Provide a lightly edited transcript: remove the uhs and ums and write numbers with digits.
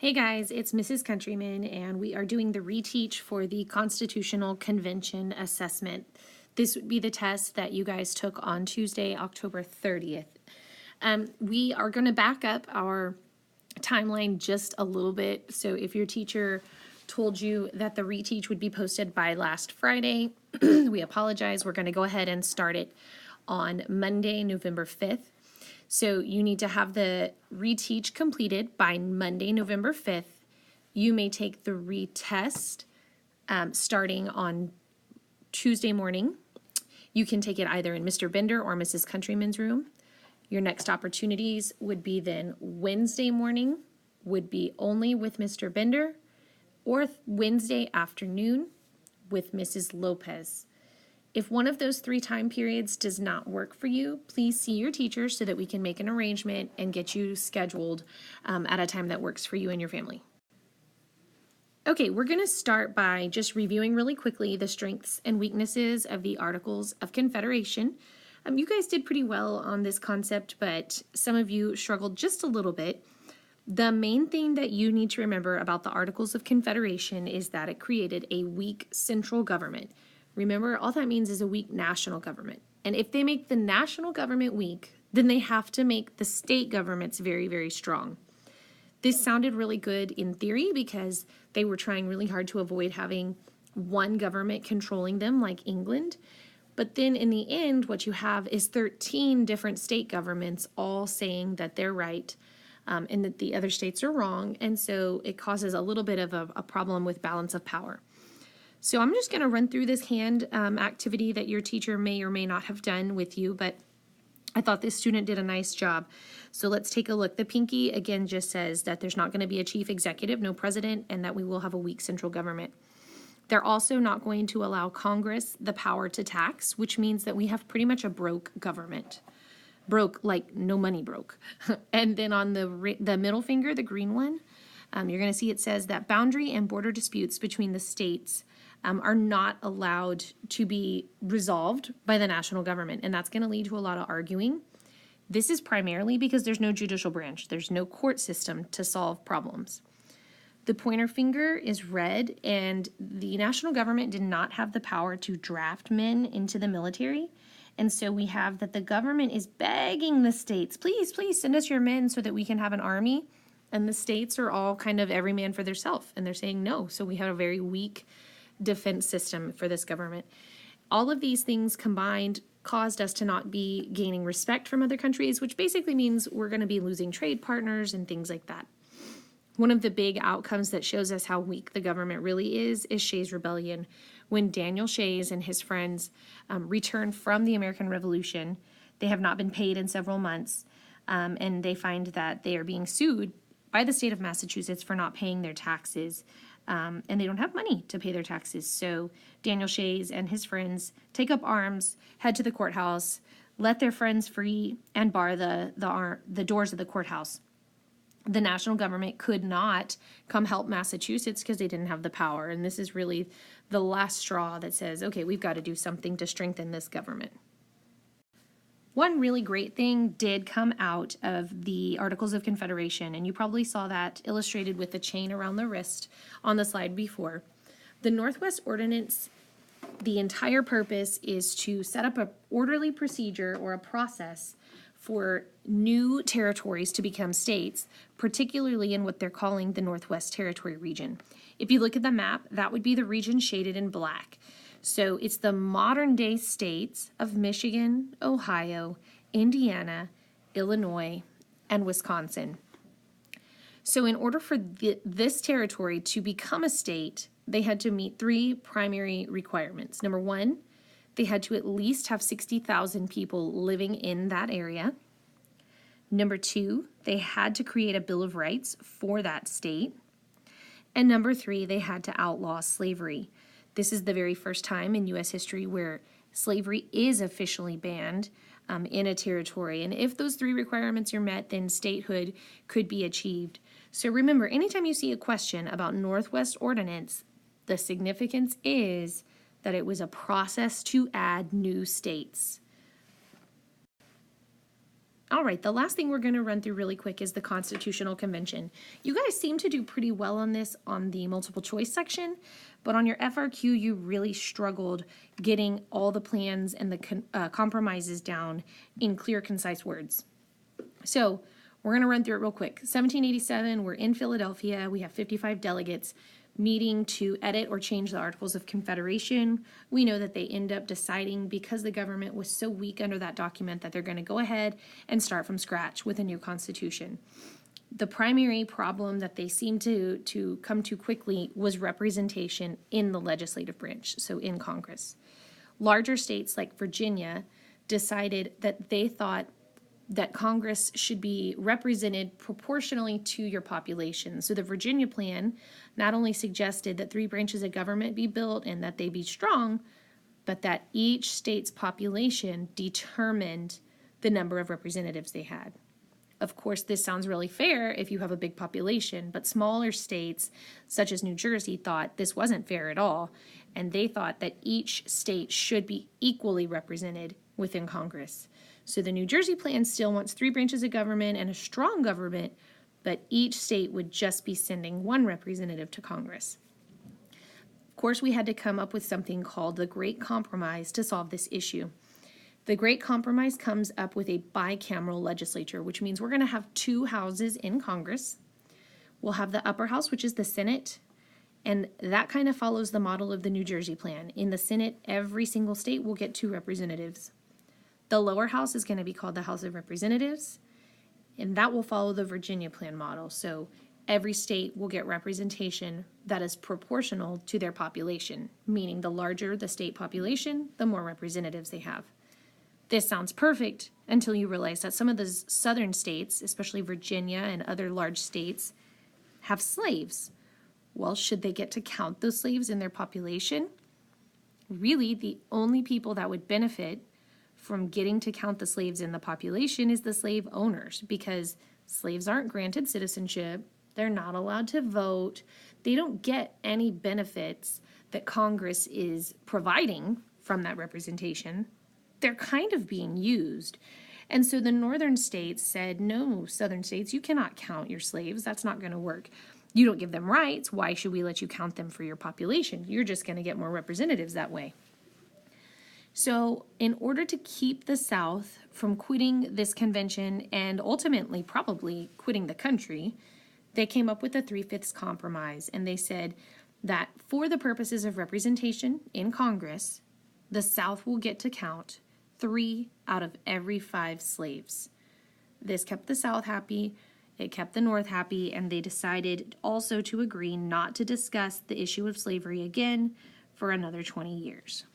Hey guys, it's Mrs. Countryman, and we are doing the reteach for the Constitutional Convention assessment. This would be the test that you guys took on Tuesday, October 30th. We are going to back up our timeline just a little bit. So if your teacher told you that the reteach would be posted by last Friday, we apologize. We're going to go ahead and start it on Monday, November 5th. So you need to have the reteach completed by Monday, November 5th. You may take the retest starting on Tuesday morning. You can take it either in Mr. Bender or Mrs. Countryman's room. Your next opportunities would be then Wednesday morning would be only with Mr. Bender, or Wednesday afternoon with Mrs. Lopez. If one of those 3 time periods does not work for you, please see your teacher so that we can make an arrangement and get you scheduled at a time that works for you and your family. Okay, we're going to start by just reviewing really quickly the strengths and weaknesses of the Articles of Confederation. You guys did pretty well on this concept, but some of you struggled just a little bit. The main thing that you need to remember about the Articles of Confederation is that it created a weak central government. Remember, all that means is a weak national government. And if they make the national government weak, then they have to make the state governments very, very strong. This sounded really good in theory because they were trying really hard to avoid having one government controlling them like England. But then in the end, what you have is 13 different state governments all saying that they're right and that the other states are wrong. And so it causes a little bit of a problem with balance of power. So I'm just going to run through this hand activity that your teacher may or may not have done with you, but I thought this student did a nice job. So let's take a look. The pinky, again, just says that there's not going to be a chief executive, no president, and that we will have a weak central government. They're also not going to allow Congress the power to tax, which means that we have pretty much a broke government. Broke, like no money broke. And then on the middle finger, the green one, you're going to see it says that boundary and border disputes between the states are not allowed to be resolved by the national government, and that's going to lead to a lot of arguing. This is primarily because there's no judicial branch. There's no court system to solve problems. The pointer finger is red, and the national government did not have the power to draft men into the military, and so we have that the government is begging the states, please, please send us your men so that we can have an army, and the states are all kind of every man for theirself, and they're saying no, so we have a very weak defense system for this government. All of these things combined caused us to not be gaining respect from other countries, which basically means we're going to be losing trade partners and things like that. One of the big outcomes that shows us how weak the government really is Shays' Rebellion. When Daniel Shays and his friends returned from the American Revolution, they have not been paid in several months, and they find that they are being sued by the state of Massachusetts for not paying their taxes. And they don't have money to pay their taxes. So Daniel Shays and his friends take up arms, head to the courthouse, let their friends free, and bar the doors of the courthouse. The national government could not come help Massachusetts because they didn't have the power. And this is really the last straw that says, okay, we've got to do something to strengthen this government. One really great thing did come out of the Articles of Confederation, and you probably saw that illustrated with the chain around the wrist on the slide before. The Northwest Ordinance, the entire purpose is to set up an orderly procedure or a process for new territories to become states, particularly in what they're calling the Northwest Territory region. If you look at the map, that would be the region shaded in black. So it's the modern-day states of Michigan, Ohio, Indiana, Illinois, and Wisconsin. So in order for this territory to become a state, they had to meet 3 primary requirements. Number 1, they had to at least have 60,000 people living in that area. Number 2, they had to create a Bill of Rights for that state. And number 3, they had to outlaw slavery. This is the very first time in U.S. history where slavery is officially banned in a territory. And if those 3 requirements are met, then statehood could be achieved. So remember, anytime you see a question about Northwest Ordinance, the significance is that it was a process to add new states. All right, the last thing we're going to run through really quick is the Constitutional Convention. You guys seem to do pretty well on this on the multiple choice section, but on your FRQ, you really struggled getting all the plans and the compromises down in clear, concise words. So we're going to run through it real quick. 1787, we're in Philadelphia. We have 55 delegates meeting to edit or change the Articles of Confederation. We know that they end up deciding, because the government was so weak under that document, that they're going to go ahead and start from scratch with a new constitution. The primary problem that they seemed to come to quickly was representation in the legislative branch, so in Congress. Larger states like Virginia decided that they thought that Congress should be represented proportionally to your population. So the Virginia plan not only suggested that 3 branches of government be built and that they be strong, but that each state's population determined the number of representatives they had. Of course, this sounds really fair if you have a big population, but smaller states, such as New Jersey, thought this wasn't fair at all, and they thought that each state should be equally represented within Congress. So the New Jersey plan still wants 3 branches of government and a strong government, but each state would just be sending 1 representative to Congress. Of course, we had to come up with something called the Great Compromise to solve this issue. The Great Compromise comes up with a bicameral legislature, which means we're going to have 2 houses in Congress. We'll have the upper house, which is the Senate, and that kind of follows the model of the New Jersey plan. In the Senate, every single state will get 2 representatives. The lower house is going to be called the House of Representatives, and that will follow the Virginia plan model. So every state will get representation that is proportional to their population, meaning the larger the state population, the more representatives they have. This sounds perfect until you realize that some of the southern states, especially Virginia and other large states, have slaves. Well, should they get to count those slaves in their population? Really, the only people that would benefit from getting to count the slaves in the population is the slave owners, because slaves aren't granted citizenship, they're not allowed to vote, they don't get any benefits that Congress is providing from that representation. They're kind of being used. And so the northern states said, no, southern states, you cannot count your slaves, that's not going to work. You don't give them rights, why should we let you count them for your population? You're just going to get more representatives that way. So in order to keep the South from quitting this convention and ultimately probably quitting the country, they came up with a 3/5 compromise, and they said that for the purposes of representation in Congress, the South will get to count 3 out of every 5 slaves. This kept the South happy, it kept the North happy, and they decided also to agree not to discuss the issue of slavery again for another 20 years.